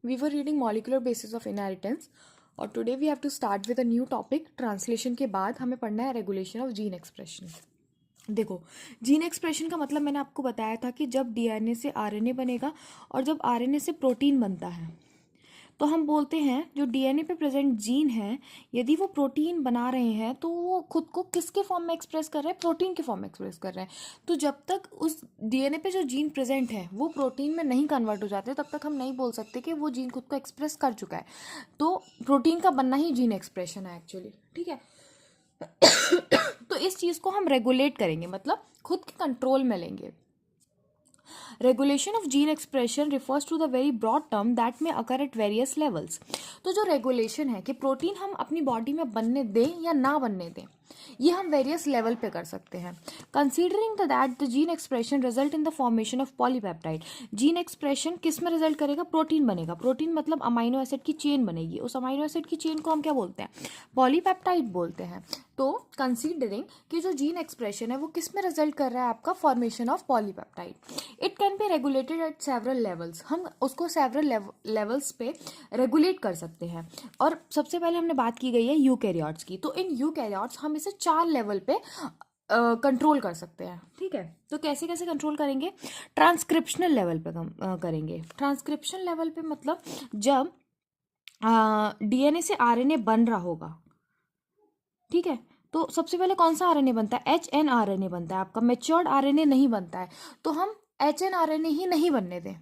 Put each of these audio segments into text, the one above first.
We were reading molecular basis of inheritance और today we have to start with a new topic. Translation के बाद हमें पढ़ना है रेगुलेशन ऑफ जीन एक्सप्रेशन. देखो, जीन एक्सप्रेशन का मतलब मैंने आपको बताया था कि जब डीएनए से आरएनए बनेगा और जब आरएनए से प्रोटीन बनता है तो हम बोलते हैं जो डीएनए पे प्रेजेंट जीन है यदि वो प्रोटीन बना रहे हैं तो वो खुद को किसके फॉर्म में एक्सप्रेस कर रहे हैं, प्रोटीन के फॉर्म में एक्सप्रेस कर रहे हैं. तो जब तक उस डीएनए पे जो जीन प्रेजेंट है वो प्रोटीन में नहीं कन्वर्ट हो जाते तब तक हम नहीं बोल सकते कि वो जीन खुद को एक्सप्रेस कर चुका है. तो प्रोटीन का बनना ही जीन एक्सप्रेशन है एक्चुअली. ठीक है. तो इस चीज़ को हम रेगुलेट करेंगे, मतलब खुद के कंट्रोल में लेंगे. Regulation of gene expression refers to the very broad term that में अकर एट वेरियस लेवल्स. तो जो रेगुलेशन है कि प्रोटीन हम अपनी बॉडी में बनने दें या ना बनने दें, ये हम वेरियस लेवल पे कर सकते हैं. Considering that the gene expression result in the formation of polypeptide. Gene expression किस में रिजल्ट करेगा? प्रोटीन बनेगा. प्रोटीन मतलब अमाइनो एसिड की चेन बनेगी. उस अमाइनो एसिड की चेन को हम क्या बोलते हैं? पॉलीपेप्टाइड बोलते हैं. तो कंसीडरिंग कि जो जीन एक्सप्रेशन है वो किस में रिजल्ट कर रहा है? आपका formation of polypeptide. It can be regulated eight several levels. हम उसको सेवरल लेवल्स पे रेगुलेट कर सकते हैं. और सबसे पहले हमने बात की गई है यूकैरियोट्स की. तो इन यूकैरियोट्स हम इसे 4 लेवल पे कंट्रोल कर सकते हैं. ठीक है. तो कैसे कैसे कंट्रोल करेंगे? ट्रांसक्रिप्शनल लेवल पे करेंगे. ट्रांसक्रिप्शन लेवल पे मतलब जब डीएनए से आरएनए बन रहा होगा. ठीक है. तो सबसे पहले कौन सा आरएनए बनता है? एचएनआरएनए बनता है. आपका मैच्योर्ड आरएनए नहीं बनता है. तो हम एचएनआरएनए ही नहीं बनने दें.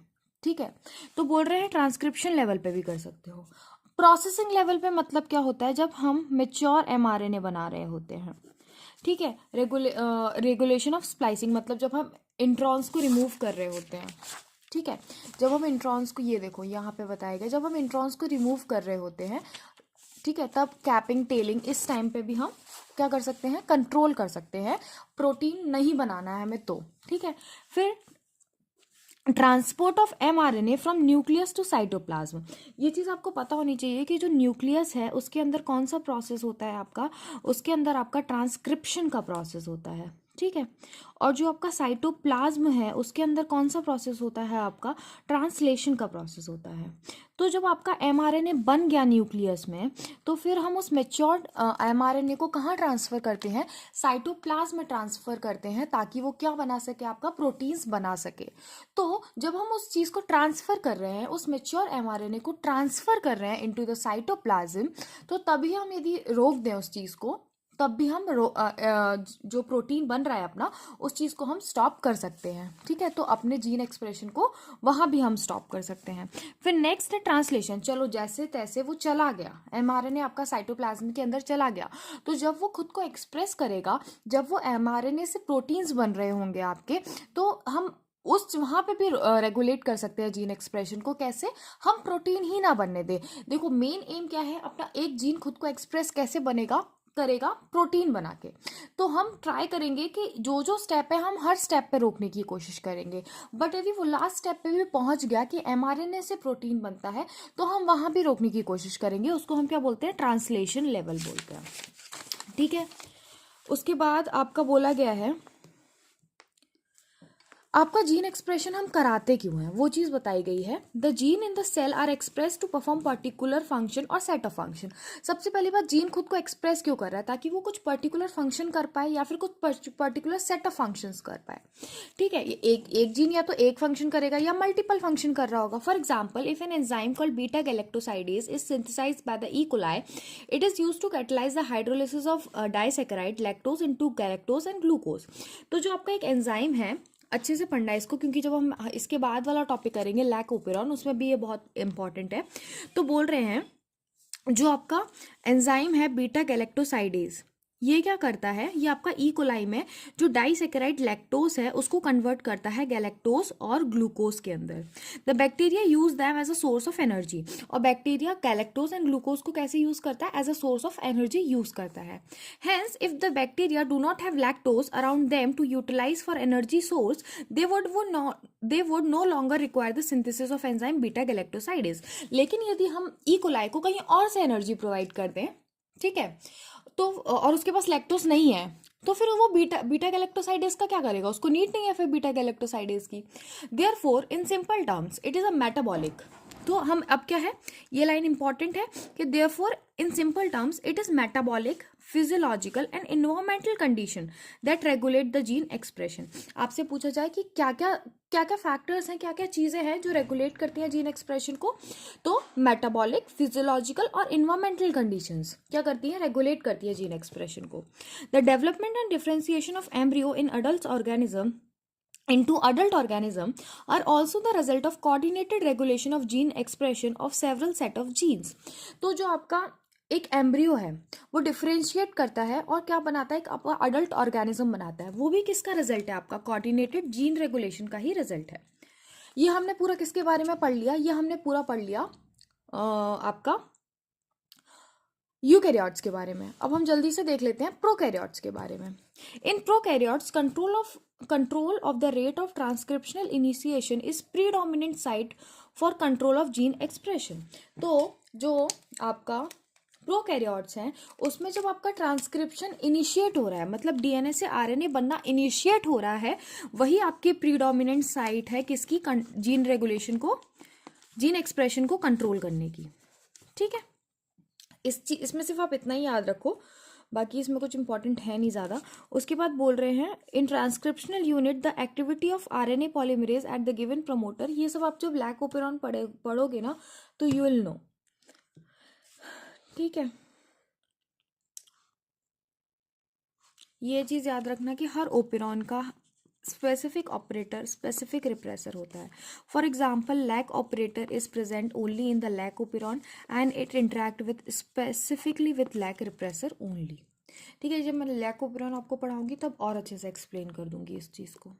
ठीक है. तो बोल रहे हैं ट्रांसक्रिप्शन लेवल पे भी कर सकते हो. प्रोसेसिंग लेवल पे मतलब क्या होता है? जब हम मैच्योर एमआरएनए बना रहे होते हैं. ठीक है. रेगुलेशन ऑफ स्प्लाइसिंग मतलब जब हम इंट्रॉन्स को रिमूव कर रहे होते हैं. ठीक है. जब हम इंट्रॉन्स को, ये देखो यहाँ पे बताया गया, जब हम इंट्रॉन्स को रिमूव कर रहे होते हैं, ठीक है, तब कैपिंग टेलिंग इस टाइम पे भी हम क्या कर सकते हैं? कंट्रोल कर सकते हैं. प्रोटीन नहीं बनाना है हमें तो. ठीक है. फिर transport of mRNA from nucleus to cytoplasm. ये चीज़ आपको पता होनी चाहिए कि जो न्यूक्लियस है उसके अंदर कौन सा प्रोसेस होता है आपका? उसके अंदर आपका ट्रांसक्रिप्शन का प्रोसेस होता है. ठीक है. और जो आपका साइटोप्लाज्म है उसके अंदर कौन सा प्रोसेस होता है? आपका ट्रांसलेशन का प्रोसेस होता है. तो जब आपका एमआरएनए बन गया न्यूक्लियस में तो फिर हम उस मैच्योर्ड एमआरएनए को कहाँ ट्रांसफ़र करते हैं? साइटोप्लाज्म में ट्रांसफ़र करते हैं ताकि वो क्या बना सके? आपका प्रोटीन्स बना सके. तो जब हम उस चीज़ को ट्रांसफ़र कर रहे हैं, उस मैच्योर एमआरएनए को ट्रांसफ़र कर रहे हैं इनटू द साइटोप्लाज्म, तो तभी हम यदि रोक दें उस चीज़ को, तब भी हम जो प्रोटीन बन रहा है अपना, उस चीज़ को हम स्टॉप कर सकते हैं. ठीक है. तो अपने जीन एक्सप्रेशन को वहाँ भी हम स्टॉप कर सकते हैं. फिर नेक्स्ट है ट्रांसलेशन. चलो जैसे तैसे वो चला गया, एमआरएनए आपका साइटोप्लाज्म के अंदर चला गया, तो जब वो खुद को एक्सप्रेस करेगा, जब वो एमआरएनए से प्रोटीन्स बन रहे होंगे आपके, तो हम उस वहाँ पे भी रेगुलेट कर सकते हैं जीन एक्सप्रेशन को. कैसे? हम प्रोटीन ही ना बनने दें. देखो, मेन एम क्या है अपना? एक जीन खुद को एक्सप्रेस कैसे करेगा? प्रोटीन बना के. तो हम ट्राई करेंगे कि जो जो स्टेप है हम हर स्टेप पे रोकने की कोशिश करेंगे. बट यदि वो लास्ट स्टेप पे भी पहुंच गया कि एमआरएनए से प्रोटीन बनता है, तो हम वहाँ भी रोकने की कोशिश करेंगे. उसको हम क्या बोलते हैं? ट्रांसलेशन लेवल बोलते हैं. ठीक है. उसके बाद आपका बोला गया है आपका जीन एक्सप्रेशन हम कराते क्यों हैं, वो चीज़ बताई गई है. The gene in the cell are express to perform particular function और सेट ऑफ फंक्शन. सबसे पहली बात, जीन खुद को एक्सप्रेस क्यों कर रहा है? ताकि वो कुछ पर्टिकुलर फंक्शन कर पाए या फिर कुछ पर्टिकुलर सेट ऑफ फंक्शंस कर पाए. ठीक है. एक जीन या तो एक फंक्शन करेगा या मल्टीपल फंक्शन कर रहा होगा. For example, if an enzyme called beta galactosidase is synthesised by the E coli, it is used to catalyse the hydrolysis of disaccharide lactose into galactose and glucose. तो जो आपका एक enzyme है, अच्छे से पढ़ना है इसको, क्योंकि जब हम इसके बाद वाला टॉपिक करेंगे लैकोपेरॉन, उसमें भी ये बहुत इंपॉर्टेंट है. तो बोल रहे हैं जो आपका एंजाइम है बीटा गैलेक्टोसाइडेज, ये क्या करता है? ये आपका ई कोलाई में जो डाइसैकेराइड लैक्टोज है उसको कन्वर्ट करता है गैलेक्टोज और ग्लूकोज के अंदर. The bacteria use them as a source of energy. और बैक्टीरिया गैलेक्टोज एंड ग्लूकोज को कैसे यूज करता है? As a source of energy use करता है. Hence if the bacteria do not have lactose around them to utilise for energy source, they would no longer require the synthesis of enzyme beta galactosidase. लेकिन यदि हम E coli को कहीं और से energy provide कर दें, ठीक है, तो और उसके पास लैक्टोज नहीं है, तो फिर वो बीटा गैलेक्टोसाइडेज का क्या करेगा? उसको नीड नहीं है फिर बीटा गैलेक्टोसाइडेज की. Therefore in simple terms it is a metabolic. तो हम अब क्या है, ये लाइन इंपॉर्टेंट है कि therefore in simple terms it is metabolic, physiological and environmental condition that regulate the gene expression. आपसे पूछा जाए कि क्या क्या फैक्टर्स हैं, क्या क्या चीज़ें हैं जो रेगुलेट करती हैं जीन एक्सप्रेशन को, तो मेटाबॉलिक, फिजियोलॉजिकल और इन्वायरमेंटल कंडीशंस क्या करती हैं, रेगुलेट करती है जीन एक्सप्रेशन को। The development and differentiation of embryo in adult organism into adult organism are also the result of coordinated regulation of gene expression of several set of genes। तो जो आपका एक एम्ब्रियो है वो differentiate करता है और क्या बनाता है, एक आपका अडल्ट ऑर्गेनिज्म बनाता है, वो भी किसका रिजल्ट है, आपका कोऑर्डिनेटेड जीन रेगुलेशन का ही रिजल्ट है। ये हमने पूरा किसके बारे में पढ़ लिया, ये हमने पूरा पढ़ लिया आपका यूकैरियोट्स के बारे में। अब हम जल्दी से देख लेते हैं प्रोकैरियोट्स के बारे में। In prokaryotes control of the rate of transcriptional initiation is predominant site for control of gene expression. तो जो आपका प्रोकैरियोट्स हैं उसमें जब आपका ट्रांसक्रिप्शन इनिशिएट हो रहा है, मतलब डीएनए से आरएनए बनना इनिशिएट हो रहा है, वही आपकी प्रीडोमिनेंट साइट है किसकी, जीन रेगुलेशन को, जीन एक्सप्रेशन को कंट्रोल करने की। ठीक है, इसमें सिर्फ आप इतना ही याद रखो, बाकी इसमें कुछ इंपॉर्टेंट है नहीं ज़्यादा। उसके बाद बोल रहे हैं in transcriptional unit the activity of RNA polymerase at the given promoter. ये सब आप जब लैक ओपेरॉन पढ़ोगे ना तो यू विल नो। ठीक है, ये चीज़ याद रखना कि हर ओपेरॉन का स्पेसिफिक ऑपरेटर, स्पेसिफिक रिप्रेसर होता है। For example lac operator is present only in the lac operon and it interact with specifically with lac repressor only. ठीक है, जब मैं लैक ओपेरॉन आपको पढ़ाऊंगी तब और अच्छे से एक्सप्लेन कर दूंगी इस चीज़ को।